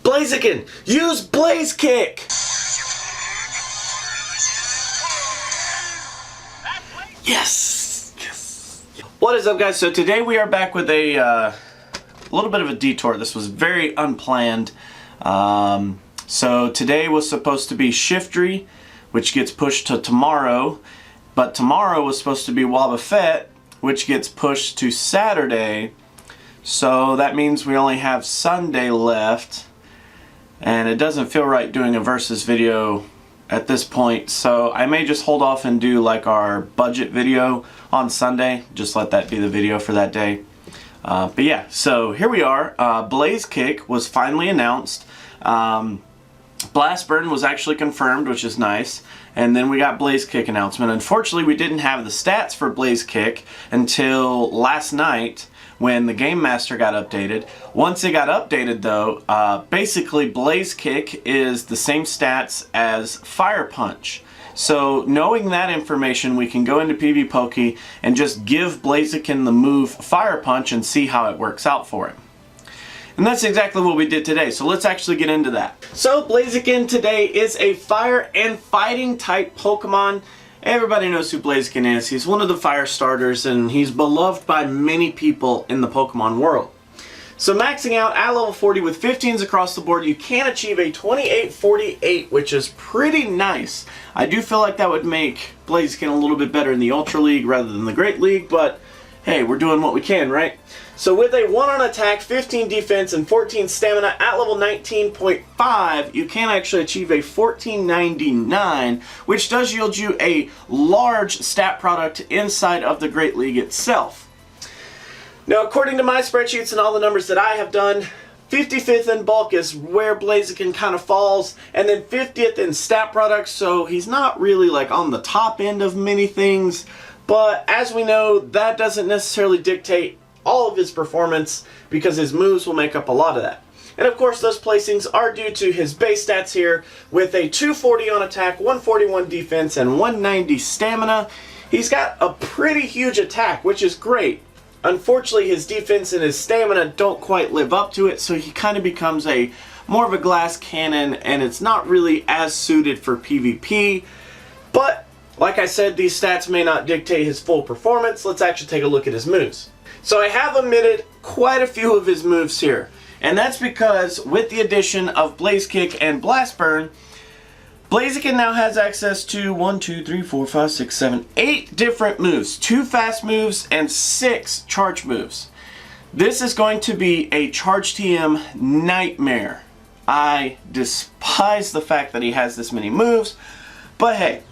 Blaziken, use Blaze Kick! Yes! Yes! What is up, guys? So today we are back with a little bit of a detour. This was very unplanned. So today was supposed to be Shiftry, which gets pushed to tomorrow. But tomorrow was supposed to be Wobbuffet, which gets pushed to Saturday. So that means we only have Sunday left. And it doesn't feel right doing a versus video at this point. So I may just hold off and do like our budget video on Sunday. Just let that be the video for that day. But yeah, so here we are. Blaze Kick was finally announced. Blast Burn was actually confirmed, which is nice. And then we got Blaze Kick announcement. Unfortunately, we didn't have the stats for Blaze Kick until last night when the Game Master got updated. Once it got updated though, basically Blaze Kick is the same stats as Fire Punch. So knowing that information, we can go into PvPoke and just give Blaziken the move Fire Punch and see how it works out for him. And that's exactly what we did today, so let's actually get into that. So Blaziken today is a fire and fighting type Pokemon. Everybody knows who Blaziken is. He's one of the fire starters and he's beloved by many people in the Pokemon world. So maxing out at level 40 with 15s across the board, you can achieve a 28-48, which is pretty nice. I do feel like that would make Blaziken a little bit better in the Ultra League rather than the Great League, but hey, we're doing what we can, right? So with a 1 on attack, 15 defense, and 14 stamina at level 19.5, you can actually achieve a 1499, which does yield you a large stat product inside of the Great League itself. Now, according to my spreadsheets and all the numbers that I have done, 55th in bulk is where Blaziken kind of falls, and then 50th in stat products, so he's not really like on the top end of many things, but as we know, that doesn't necessarily dictate all of his performance because his moves will make up a lot of that. And of course those placings are due to his base stats here with a 240 on attack, 141 defense, and 190 stamina. He's got a pretty huge attack, which is great. Unfortunately, his defense and his stamina don't quite live up to it, so he kind of becomes more of a glass cannon, and it's not really as suited for PvP. But like I said, these stats may not dictate his full performance. Let's actually take a look at his moves. So I have omitted quite a few of his moves here, and that's because with the addition of Blaze Kick and Blast Burn, Blaziken now has access to 8 different moves, 2 fast moves and 6 charge moves. This is going to be a charge TM nightmare. I despise the fact that he has this many moves, but hey,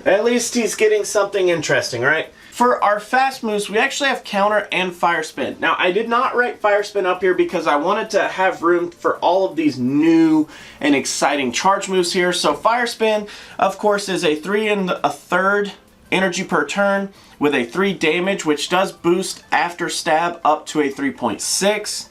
at least he's getting something interesting, right? For our fast moves, we actually have Counter and Fire Spin. Now, I did not write Fire Spin up here because I wanted to have room for all of these new and exciting charge moves here. So Fire Spin, of course, is a 3 1/3 energy per turn with a 3 damage, which does boost after stab up to a 3.6.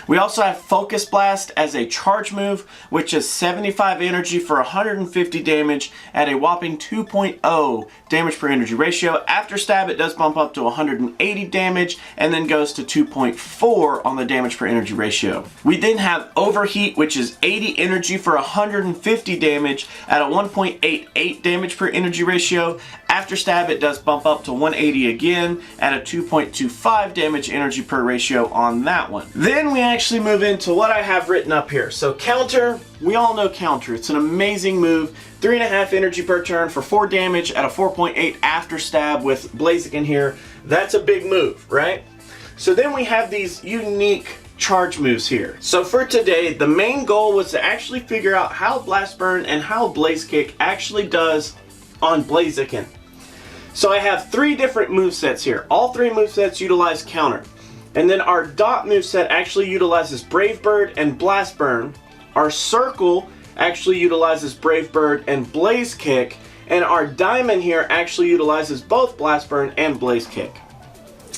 We also have Focus Blast as a charge move, which is 75 energy for 150 damage at a whopping 2.0 damage per energy ratio. After stab, it does bump up to 180 damage and then goes to 2.4 on the damage per energy ratio. We then have Overheat, which is 80 energy for 150 damage at a 1.88 damage per energy ratio. After stab, it does bump up to 180 again at a 2.25 damage energy per ratio on that one. Then we actually move into what I have written up here. So Counter, we all know Counter. It's an amazing move. 3.5 energy per turn for 4 damage at a 4.8 after stab with Blaziken here. That's a big move, right? So then we have these unique charge moves here. So for today, the main goal was to actually figure out how Blast Burn and how Blaze Kick actually does on Blaziken. So I have 3 different movesets here. All 3 movesets utilize Counter. And then our Dot moveset actually utilizes Brave Bird and Blast Burn. Our Circle actually utilizes Brave Bird and Blaze Kick. And our Diamond here actually utilizes both Blast Burn and Blaze Kick.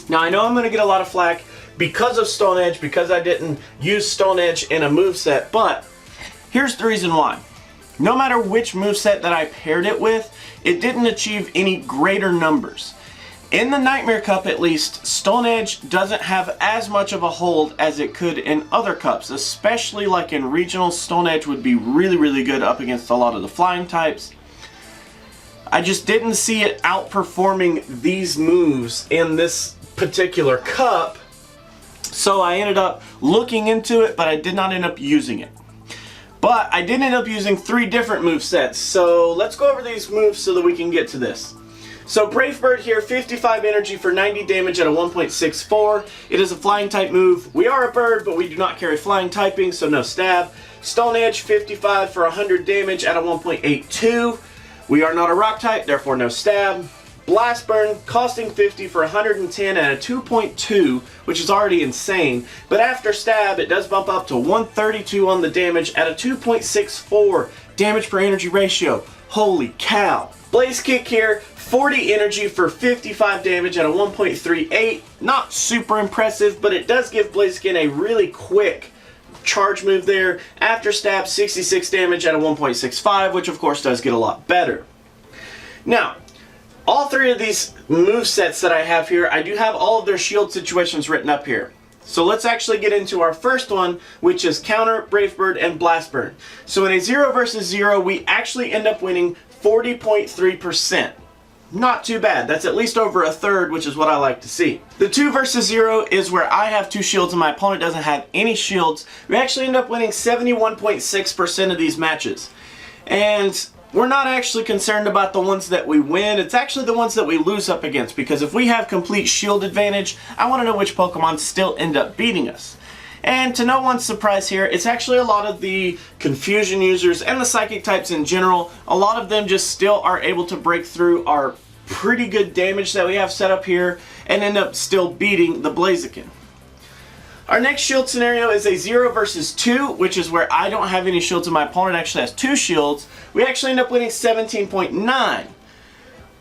Now I know I'm going to get a lot of flack because of Stone Edge, because I didn't use Stone Edge in a moveset, but here's the reason why. No matter which moveset that I paired it with, it didn't achieve any greater numbers. In the Nightmare Cup, at least, Stone Edge doesn't have as much of a hold as it could in other cups, especially like in regionals. Stone Edge would be really, really good up against a lot of the flying types. I just didn't see it outperforming these moves in this particular cup, so I ended up looking into it, but I did not end up using it. But I did end up using 3 different move sets, so let's go over these moves so that we can get to this. So Brave Bird here, 55 energy for 90 damage at a 1.64. It is a flying type move. We are a bird, but we do not carry flying typing, so no stab. Stone Edge, 55 for 100 damage at a 1.82. We are not a rock type, therefore no stab. Blast Burn, costing 50 for 110 at a 2.2, which is already insane. But after stab, it does bump up to 132 on the damage at a 2.64 damage per energy ratio. Holy cow. Blaze Kick here, 40 energy for 55 damage at a 1.38. Not super impressive, but it does give Blaziken a really quick charge move there. After stab, 66 damage at a 1.65, which of course does get a lot better. Now, all 3 of these move sets that I have here, I do have all of their shield situations written up here. So let's actually get into our first one, which is Counter, Brave Bird, and Blast Burn. So in a 0 versus 0, we actually end up winning 40.3%. Not too bad. That's at least over a third, which is what I like to see. The 2 versus 0 is where I have 2 shields and my opponent doesn't have any shields. We actually end up winning 71.6% of these matches. And we're not actually concerned about the ones that we win. It's actually the ones that we lose up against, because if we have complete shield advantage, I want to know which Pokemon still end up beating us. And to no one's surprise here, it's actually a lot of the confusion users and the psychic types in general. A lot of them just still are able to break through our pretty good damage that we have set up here and end up still beating the Blaziken. Our next shield scenario is a 0 versus 2, which is where I don't have any shields and my opponent actually has 2 shields. We actually end up winning 17.9.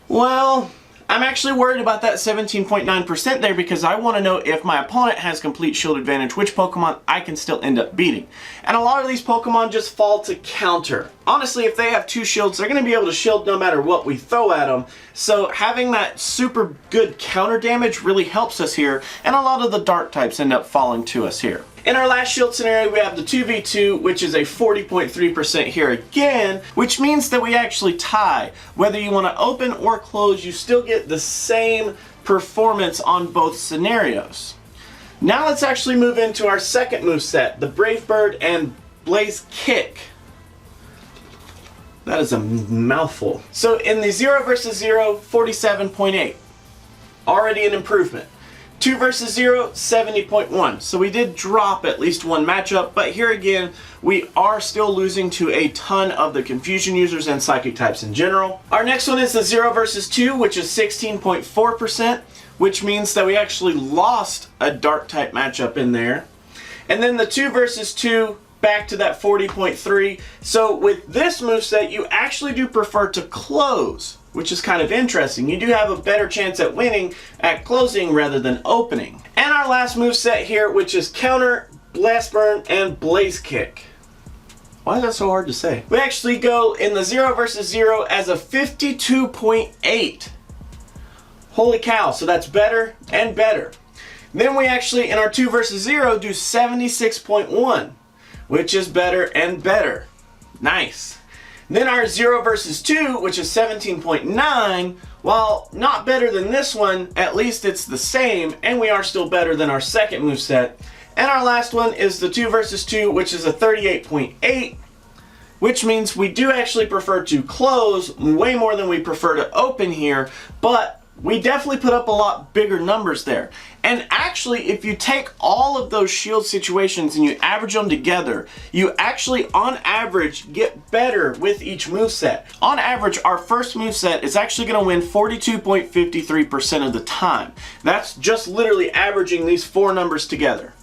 Well, I'm actually worried about that 17.9% there, because I want to know if my opponent has complete shield advantage, which Pokemon I can still end up beating. And a lot of these Pokemon just fall to counter. Honestly, if they have 2 shields, they're going to be able to shield no matter what we throw at them. So having that super good counter damage really helps us here, and a lot of the dark types end up falling to us here. In our last shield scenario, we have the 2v2, which is a 40.3% here again, which means that we actually tie. Whether you want to open or close, you still get the same performance on both scenarios. Now let's actually move into our second moveset, the Brave Bird and Blaze Kick. That is a mouthful. So in the 0 versus 0, 47.8. Already an improvement. 2 versus 0, 70.1. So we did drop at least one matchup, but here again, we are still losing to a ton of the confusion users and psychic types in general. Our next one is the 0 versus 2, which is 16.4%, which means that we actually lost a dark type matchup in there. And then the 2 versus 2, back to that 40.3. So with this moveset, you actually do prefer to close, which is kind of interesting. You do have a better chance at winning at closing rather than opening. And our last moveset here, which is Counter, Blast Burn, and Blaze Kick. Why is that so hard to say? We actually go in the 0 versus 0 as a 52.8. Holy cow, so that's better and better. Then we actually, in our 2 versus 0, do 76.1, which is better and better. Nice. Then our 0 versus 2, which is 17.9, while not better than this one, at least it's the same, and we are still better than our second moveset. And our last one is the 2 versus 2, which is a 38.8, which means we do actually prefer to close way more than we prefer to open here, but we definitely put up a lot bigger numbers there. And actually, if you take all of those shield situations and you average them together, you actually, on average, get better with each moveset. On average, our first moveset is actually going to win 42.53% of the time. That's just literally averaging these 4 numbers together.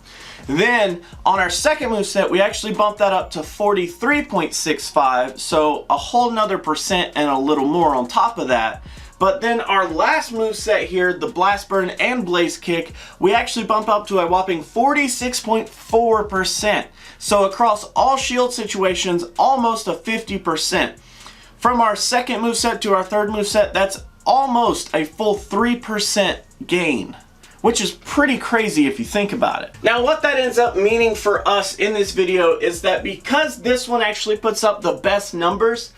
Then, on our second moveset, we actually bumped that up to 43.65, so a whole nother percent and a little more on top of that. But then our last moveset here, the Blast Burn and Blaze Kick, we actually bump up to a whopping 46.4%. So across all shield situations, almost a 50%. From our second moveset to our third moveset, that's almost a full 3% gain, which is pretty crazy if you think about it. Now what that ends up meaning for us in this video is that because this one actually puts up the best numbers,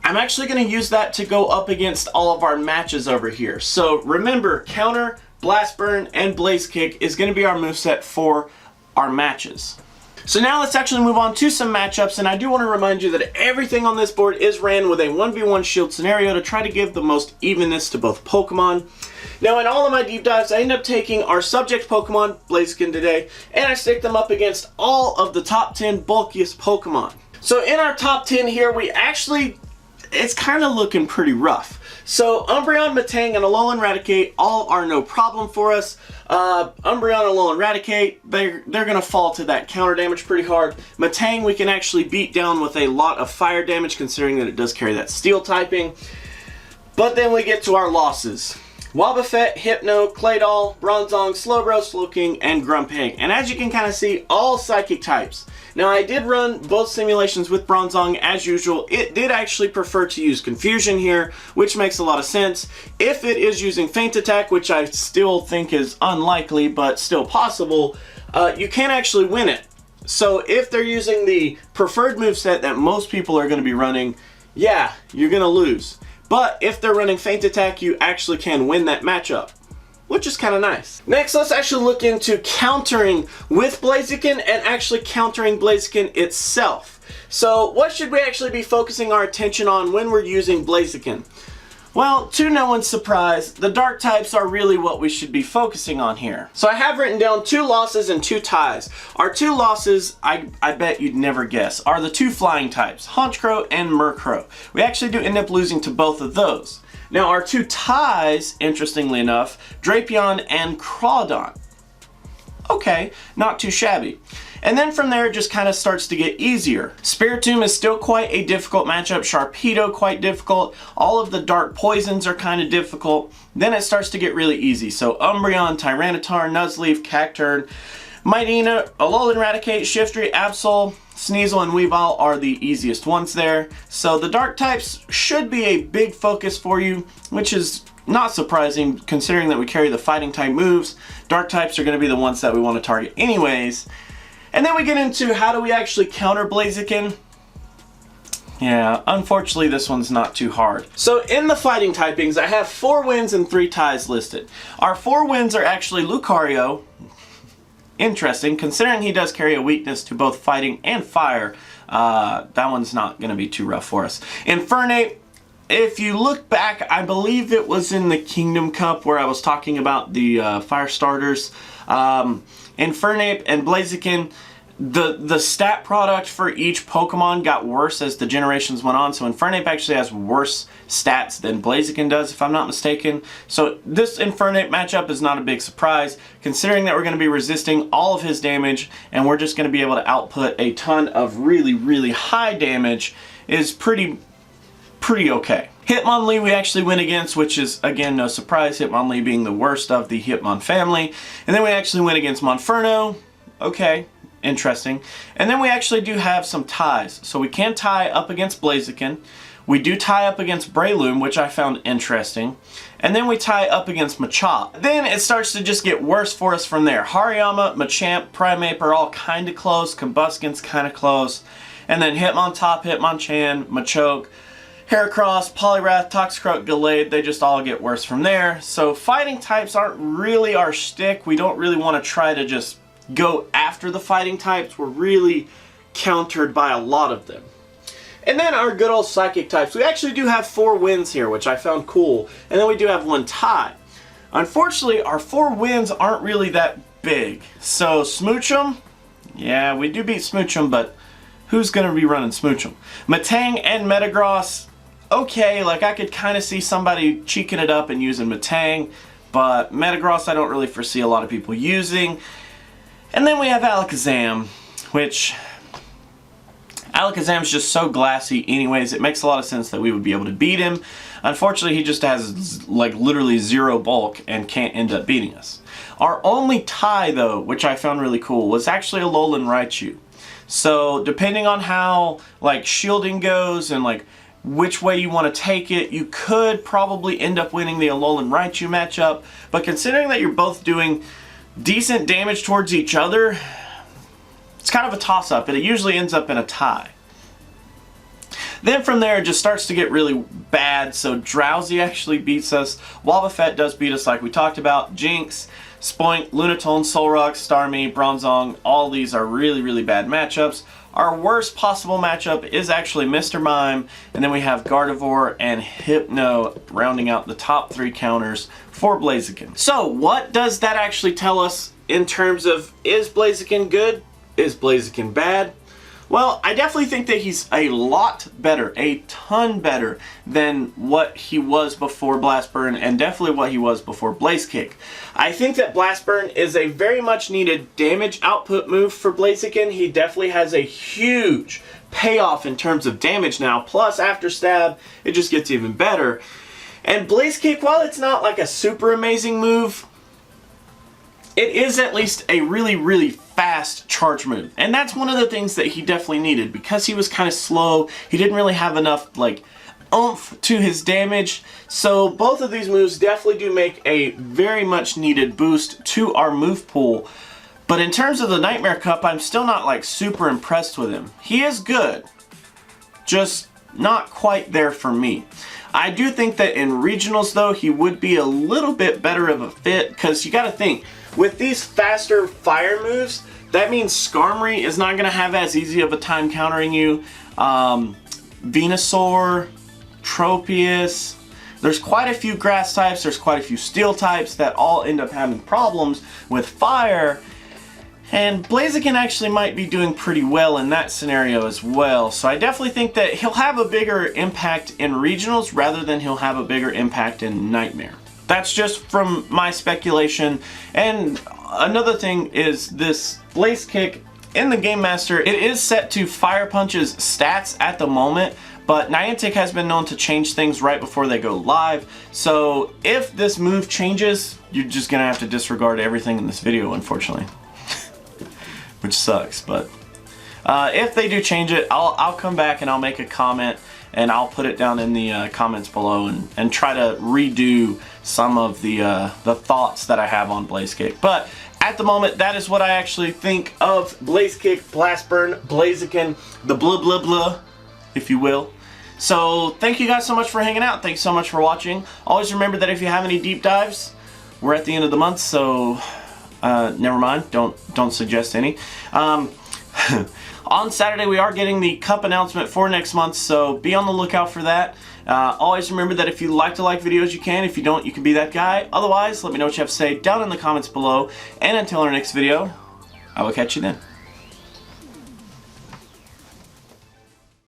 I'm actually going to use that to go up against all of our matches over here. So remember, Counter, Blast Burn, and Blaze Kick is going to be our moveset for our matches. So now let's actually move on to some matchups, and I do want to remind you that everything on this board is ran with a 1v1 shield scenario to try to give the most evenness to both Pokemon. Now in all of my deep dives, I end up taking our subject Pokemon, Blaziken today, and I stick them up against all of the top 10 bulkiest Pokemon. So in our top 10 here, it's kind of looking pretty rough. So Umbreon, Metang, and Alolan Raticate all are no problem for us. Umbreon, Alolan Raticate, they're going to fall to that counter damage pretty hard. Metang we can actually beat down with a lot of fire damage, considering that it does carry that steel typing. But then we get to our losses. Wobbuffet, Hypno, Claydol, Bronzong, Slowbro, Slowking, and Grumpig. And as you can kind of see, all psychic types. Now I did run both simulations with Bronzong as usual. It did actually prefer to use Confusion here, which makes a lot of sense. If it is using Feint Attack, which I still think is unlikely but still possible, you can actually win it. So if they're using the preferred moveset that most people are going to be running, yeah, you're going to lose. But if they're running Feint Attack, you actually can win that matchup, which is kind of nice. Next, let's actually look into countering with Blaziken and actually countering Blaziken itself. So what should we actually be focusing our attention on when we're using Blaziken? Well, to no one's surprise, the dark types are really what we should be focusing on here. So I have written down 2 losses and 2 ties. Our 2 losses, I bet you'd never guess, are the 2 flying types, Honchkrow and Murkrow. We actually do end up losing to both of those. Now our 2 ties, interestingly enough, Drapion and Crawdon. Okay, not too shabby. And then from there it just kind of starts to get easier. Spiritomb is still quite a difficult matchup, Sharpedo quite difficult, all of the dark poisons are kind of difficult. Then it starts to get really easy. So Umbreon, Tyranitar, Nuzleaf, Cacturne, Mightyena, Alolan Raticate, Shiftry, Absol, Sneasel, and Weavile are the easiest ones there. So the dark types should be a big focus for you, which is not surprising considering that we carry the fighting type moves. Dark types are going to be the ones that we want to target anyways. And then we get into how do we actually counter Blaziken. Yeah, unfortunately this one's not too hard. So in the fighting typings, I have 4 wins and 3 ties listed. Our 4 wins are actually Lucario. Interesting, considering he does carry a weakness to both fighting and fire. That one's not going to be too rough for us. Infernape, if you look back, I believe it was in the Kingdom Cup where I was talking about the fire starters. Infernape and Blaziken, the stat product for each Pokemon got worse as the generations went on. So Infernape actually has worse stats than Blaziken does, if I'm not mistaken. So this Infernape matchup is not a big surprise, considering that we're going to be resisting all of his damage and we're just going to be able to output a ton of really, really high damage. Is pretty okay. Hitmonlee we actually win against, which is, again, no surprise, Hitmonlee being the worst of the Hitmon family. And then we actually win against Monferno. Okay, interesting. And then we actually do have some ties. So we can tie up against Blaziken. We do tie up against Breloom, which I found interesting. And then we tie up against Machop. Then it starts to just get worse for us from there. Hariyama, Machamp, Primeape are all kind of close. Combusken's kind of close. And then Hitmontop, Hitmonchan, Machoke, Heracross, Poliwrath, Toxicroak, Gallade, they just all get worse from there. So fighting types aren't really our shtick. We don't really want to try to just go after the fighting types. We're really countered by a lot of them. And then our good old psychic types. We actually do have 4 wins here, which I found cool. And then we do have 1 tie. Unfortunately, our 4 wins aren't really that big. So Smoochum, yeah, we do beat Smoochum, but who's going to be running Smoochum? Metang and Metagross, okay, like I could kind of see somebody cheeking it up and using Metang, but Metagross I don't really foresee a lot of people using. And then we have Alakazam, which Alakazam's just so glassy anyways, it makes a lot of sense that we would be able to beat him. Unfortunately, he just has like literally 0 bulk and can't end up beating us. Our only tie though, which I found really cool, was actually a Alolan Raichu. So depending on how like shielding goes and like which way you want to take it. You could probably end up winning the Alolan Raichu matchup, but considering that you're both doing decent damage towards each other, it's kind of a toss-up, and it usually ends up in a tie. Then from there, it just starts to get really bad, so Drowsy actually beats us. Wobbuffet does beat us like we talked about. Jinx, Spoink, Lunatone, Solrock, Starmie, Bronzong, all these are really, really bad matchups. Our worst possible matchup is actually Mr. Mime, and then we have Gardevoir and Hypno rounding out the top 3 counters for Blaziken. So what does that actually tell us in terms of, is Blaziken good? Is Blaziken bad? Well, I definitely think that he's a lot better, a ton better than what he was before Blast Burn, and definitely what he was before Blaze Kick. I think that Blast Burn is a very much needed damage output move for Blaziken. He definitely has a huge payoff in terms of damage now, plus after stab, it just gets even better. And Blaze Kick, while it's not like a super amazing move, it is at least a really, really fast charge move. And that's one of the things that he definitely needed. Because he was kind of slow, he didn't really have enough, like, oomph to his damage. So both of these moves definitely do make a very much needed boost to our move pool. But in terms of the Nightmare Cup, I'm still not, like, super impressed with him. He is good, just not quite there for me. I do think that in regionals, though, he would be a little bit better of a fit, because you gotta think, with these faster fire moves, that means Skarmory is not going to have as easy of a time countering you. Venusaur, Tropius, there's quite a few grass types, there's quite a few steel types that all end up having problems with fire. And Blaziken actually might be doing pretty well in that scenario as well. So I definitely think that he'll have a bigger impact in regionals rather than he'll have a bigger impact in Nightmare. That's just from my speculation. And another thing is this Blaze Kick in the Game Master, it is set to Fire Punch's stats at the moment, but Niantic has been known to change things right before they go live. So if this move changes, you're just gonna have to disregard everything in this video, unfortunately. Which sucks, but if they do change it, I'll come back and I'll make a comment and I'll put it down in the comments below and try to redo some of the thoughts that I have on Blaze Kick. But at the moment, that is what I actually think of Blaze Kick, Blast Burn, Blaziken, the blah blah blah, if you will. So thank you guys so much for hanging out. Thanks so much for watching. Always remember that if you have any deep dives, we're at the end of the month, so never mind. Don't suggest any. On Saturday, we are getting the cup announcement for next month, so be on the lookout for that. Always remember that if you like to like videos, you can. If you don't, you can be that guy. Otherwise, let me know what you have to say down in the comments below. And until our next video, I will catch you then.